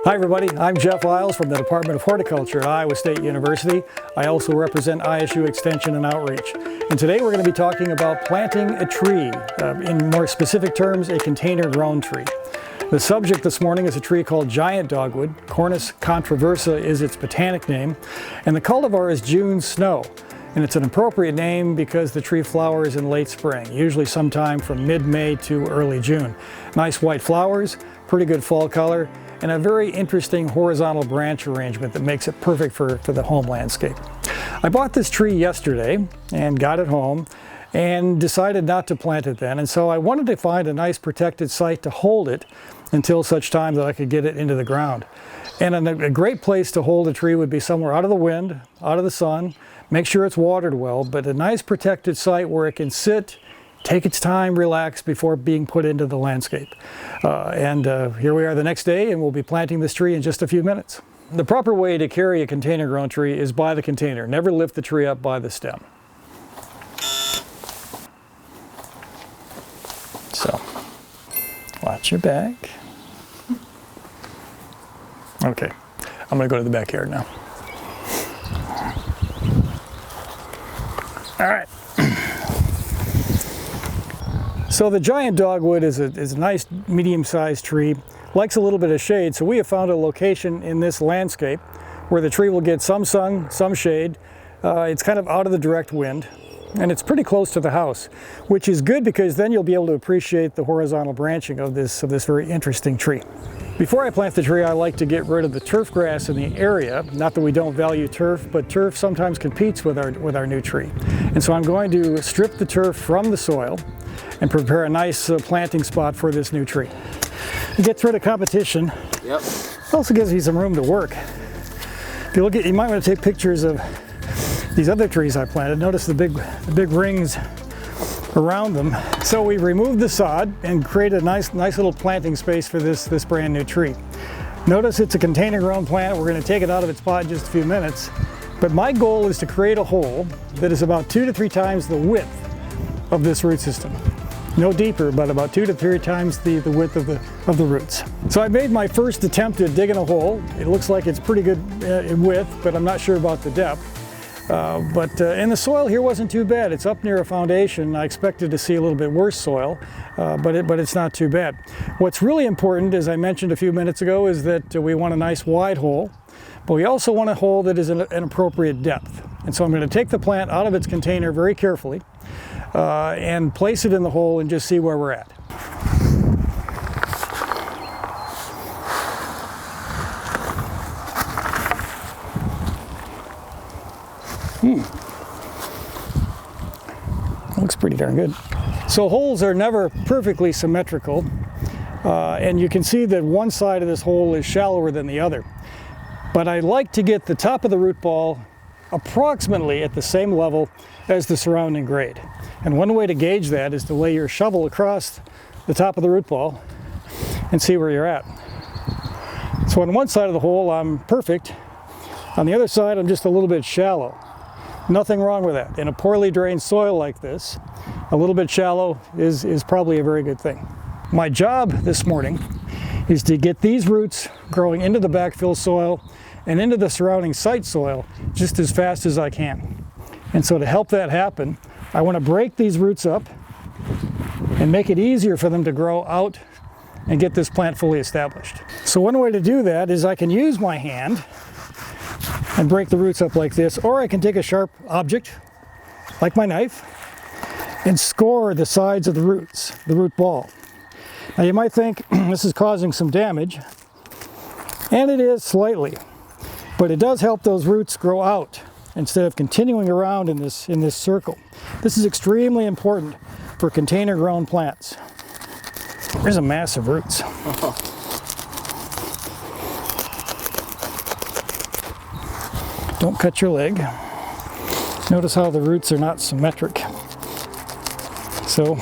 Hi everybody, I'm Jeff Isles from the Department of Horticulture at Iowa State University. I also represent ISU Extension and Outreach. And today we're going to be talking about planting a tree, in more specific terms, a container-grown tree. The subject this morning is a tree called giant dogwood. Cornus controversa is its botanic name, and the cultivar is June snow. And it's an appropriate name because the tree flowers in late spring, usually sometime from mid-May to early June. Nice white flowers, pretty good fall color, and a very interesting horizontal branch arrangement that makes it perfect for the home landscape. I bought this tree yesterday and got it home and decided not to plant it then, and so I wanted to find a nice protected site to hold it until such time that I could get it into the ground. And a great place to hold a tree would be somewhere out of the wind, out of the sun, make sure it's watered well, but a nice protected site where it can sit, take its time, relax before being put into the landscape. Here we are the next day, and we'll be planting this tree in just a few minutes. The proper way to carry a container-grown tree is by the container. Never lift the tree up by the stem. So, watch your back. Okay, I'm going to go to the backyard now. All right. So the giant dogwood is a nice medium-sized tree, likes a little bit of shade, so we have found a location in this landscape where the tree will get some sun, some shade. It's kind of out of the direct wind, and it's pretty close to the house, which is good because then you'll be able to appreciate the horizontal branching of this very interesting tree. Before I plant the tree, I like to get rid of the turf grass in the area. Not that we don't value turf, but turf sometimes competes with our new tree. And so I'm going to strip the turf from the soil and prepare a nice planting spot for this new tree. It gets rid of competition. Yep. It also gives you some room to work. If you look at, you might want to take pictures of these other trees I planted. Notice the big rings around them. So we removed the sod and created a nice little planting space for this brand new tree. Notice it's a container-grown plant. We're going to take it out of its pot in just a few minutes. But my goal is to create a hole that is about 2 to 3 times the width of this root system. No deeper, but about 2 to 3 times the width of the roots. So I made my first attempt at digging a hole. It looks like it's pretty good in width, but I'm not sure about the depth. And the soil here wasn't too bad. It's up near a foundation. I expected to see a little bit worse soil, but it's not too bad. What's really important, as I mentioned a few minutes ago, is that we want a nice wide hole, but we also want a hole that is an appropriate depth. And so I'm going to take the plant out of its container very carefully and place it in the hole and just see where we're at. Looks pretty darn good. So holes are never perfectly symmetrical, and you can see that one side of this hole is shallower than the other. But I like to get the top of the root ball approximately at the same level as the surrounding grade. And one way to gauge that is to lay your shovel across the top of the root ball and see where you're at. So on one side of the hole I'm perfect. On the other side I'm just a little bit shallow. Nothing wrong with that. In a poorly drained soil like this, a little bit shallow is probably a very good thing. My job this morning is to get these roots growing into the backfill soil and into the surrounding site soil just as fast as I can. And so to help that happen, I want to break these roots up and make it easier for them to grow out and get this plant fully established. So one way to do that is I can use my hand and break the roots up like this, or I can take a sharp object, like my knife, and score the sides of the roots, the root ball. Now you might think this is causing some damage, and it is slightly, but it does help those roots grow out instead of continuing around in this circle. This is extremely important for container-grown plants. There's a mass of roots. Don't cut your leg. Notice how the roots are not symmetric. So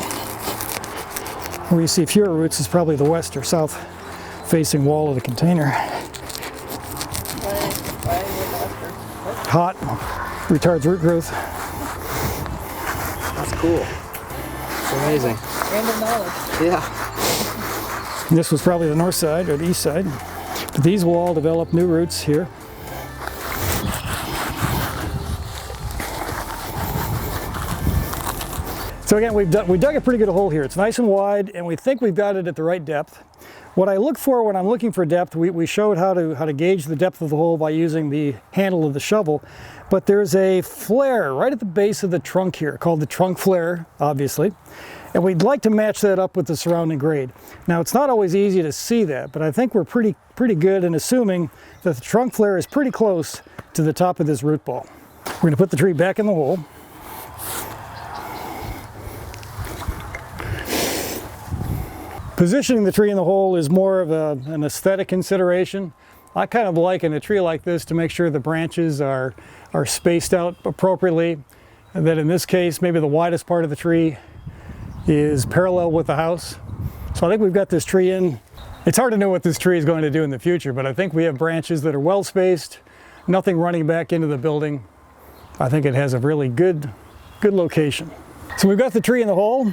where you see fewer roots is probably the west or south facing wall of the container. Hot, retards root growth. That's cool. It's amazing. Random knowledge. Yeah. This was probably the north side or the east side. But these will all develop new roots here. So again, we dug a pretty good hole here. It's nice and wide, and we think we've got it at the right depth. What I look for when I'm looking for depth, we showed how to gauge the depth of the hole by using the handle of the shovel. But there's a flare right at the base of the trunk here, called the trunk flare, obviously. And we'd like to match that up with the surrounding grade. Now, it's not always easy to see that, but I think we're pretty good in assuming that the trunk flare is pretty close to the top of this root ball. We're going to put the tree back in the hole. Positioning the tree in the hole is more of an aesthetic consideration. I kind of like in a tree like this to make sure the branches are spaced out appropriately, and that in this case maybe the widest part of the tree is parallel with the house. So I think we've got this tree in. It's hard to know what this tree is going to do in the future, but I think we have branches that are well spaced, nothing running back into the building. I think it has a really good location. So we've got the tree in the hole.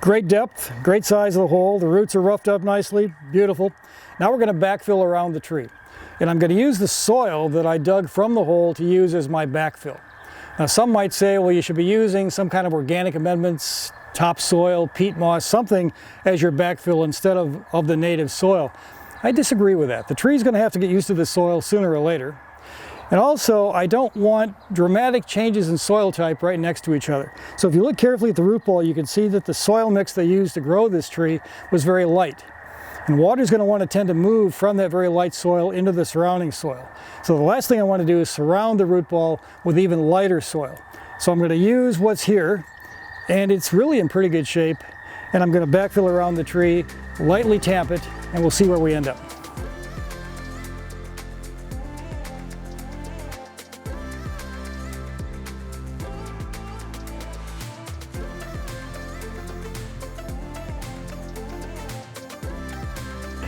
Great depth, great size of the hole. The roots are roughed up nicely, beautiful. Now we're going to backfill around the tree. And I'm going to use the soil that I dug from the hole to use as my backfill. Now some might say, well, you should be using some kind of organic amendments, topsoil, peat moss, something as your backfill instead of the native soil. I disagree with that. The tree's going to have to get used to the soil sooner or later. And also, I don't want dramatic changes in soil type right next to each other. So if you look carefully at the root ball, you can see that the soil mix they used to grow this tree was very light. And water is going to want to tend to move from that very light soil into the surrounding soil. So the last thing I want to do is surround the root ball with even lighter soil. So I'm going to use what's here, and it's really in pretty good shape. And I'm going to backfill around the tree, lightly tamp it, and we'll see where we end up.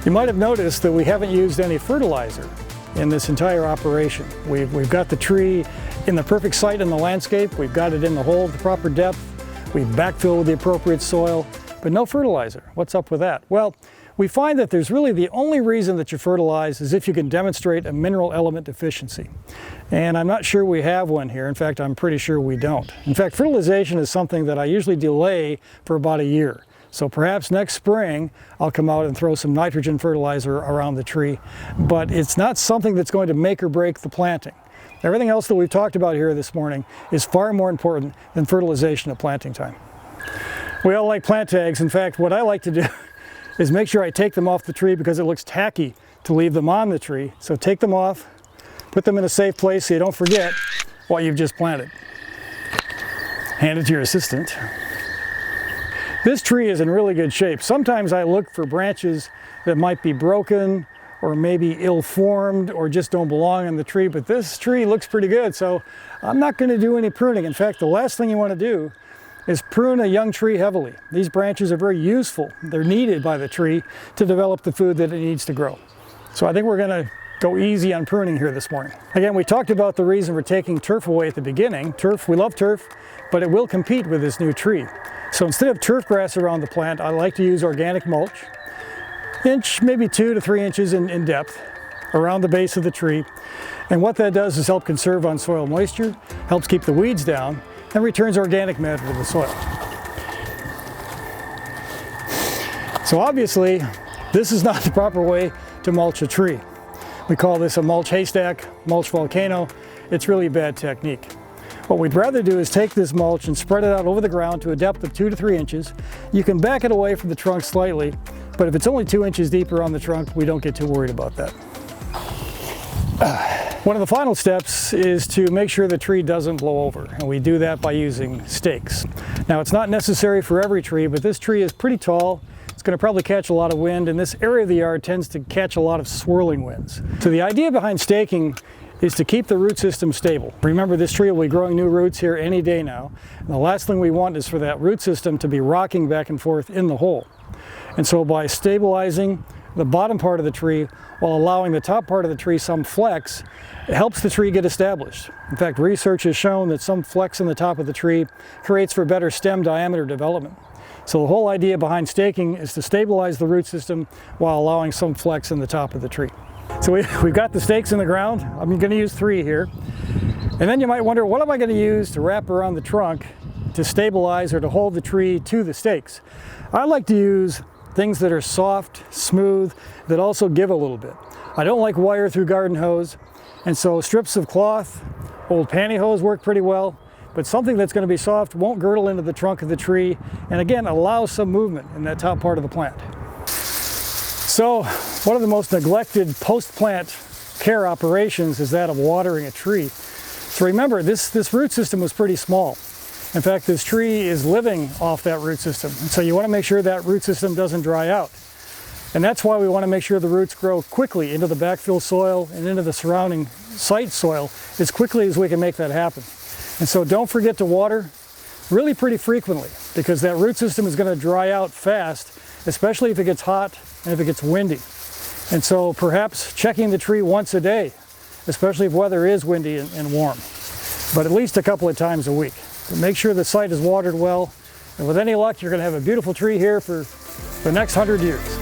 You might have noticed that we haven't used any fertilizer in this entire operation. We've got the tree in the perfect site in the landscape. We've got it in the hole at the proper depth. We've backfilled with the appropriate soil, but no fertilizer. What's up with that? Well, we find that there's really the only reason that you fertilize is if you can demonstrate a mineral element deficiency. And I'm not sure we have one here. In fact, I'm pretty sure we don't. In fact, fertilization is something that I usually delay for about a year. So perhaps next spring I'll come out and throw some nitrogen fertilizer around the tree, but it's not something that's going to make or break the planting. Everything else that we've talked about here this morning is far more important than fertilization at planting time. We all like plant tags. In fact, what I like to do is make sure I take them off the tree because it looks tacky to leave them on the tree. So take them off, put them in a safe place so you don't forget what you've just planted. Hand it to your assistant. This tree is in really good shape. Sometimes I look for branches that might be broken or maybe ill-formed or just don't belong on the tree, but this tree looks pretty good, so I'm not going to do any pruning. In fact, the last thing you want to do is prune a young tree heavily. These branches are very useful. They're needed by the tree to develop the food that it needs to grow. So I think we're going to go easy on pruning here this morning. Again, we talked about the reason we're taking turf away at the beginning. Turf, we love turf, but it will compete with this new tree. So instead of turf grass around the plant, I like to use organic mulch, maybe 2 to 3 inches in depth around the base of the tree. And what that does is help conserve on soil moisture, helps keep the weeds down, and returns organic matter to the soil. So obviously, this is not the proper way to mulch a tree. We call this a mulch haystack, mulch volcano. It's really a bad technique. What we'd rather do is take this mulch and spread it out over the ground to a depth of 2 to 3 inches. You can back it away from the trunk slightly, but if it's only 2 inches deeper on the trunk, we don't get too worried about that. One of the final steps is to make sure the tree doesn't blow over, and we do that by using stakes. Now, it's not necessary for every tree, but this tree is pretty tall. It's going to probably catch a lot of wind, and this area of the yard tends to catch a lot of swirling winds. So the idea behind staking is to keep the root system stable. Remember, this tree will be growing new roots here any day now. And the last thing we want is for that root system to be rocking back and forth in the hole. And so by stabilizing the bottom part of the tree while allowing the top part of the tree some flex, it helps the tree get established. In fact, research has shown that some flex in the top of the tree creates for better stem diameter development. So the whole idea behind staking is to stabilize the root system while allowing some flex in the top of the tree. So So we've got the stakes in the ground. I'm going to use 3 here. And then you might wonder, what am I going to use to wrap around the trunk to stabilize or to hold the tree to the stakes? I like to use things that are soft, smooth, that also give a little bit. I don't like wire through garden hose, and so strips of cloth, old pantyhose work pretty well, but something that's going to be soft, won't girdle into the trunk of the tree, and again, allows some movement in that top part of the plant. So one of the most neglected post-plant care operations is that of watering a tree. So remember, this root system was pretty small. In fact, this tree is living off that root system. And so you want to make sure that root system doesn't dry out. And that's why we want to make sure the roots grow quickly into the backfill soil and into the surrounding site soil as quickly as we can make that happen. And so don't forget to water really pretty frequently, because that root system is going to dry out fast, especially if it gets hot and if it gets windy. And so perhaps checking the tree once a day, especially if weather is windy and warm, but at least a couple of times a week. But make sure the site is watered well, and with any luck, you're going to have a beautiful tree here for the next 100 years.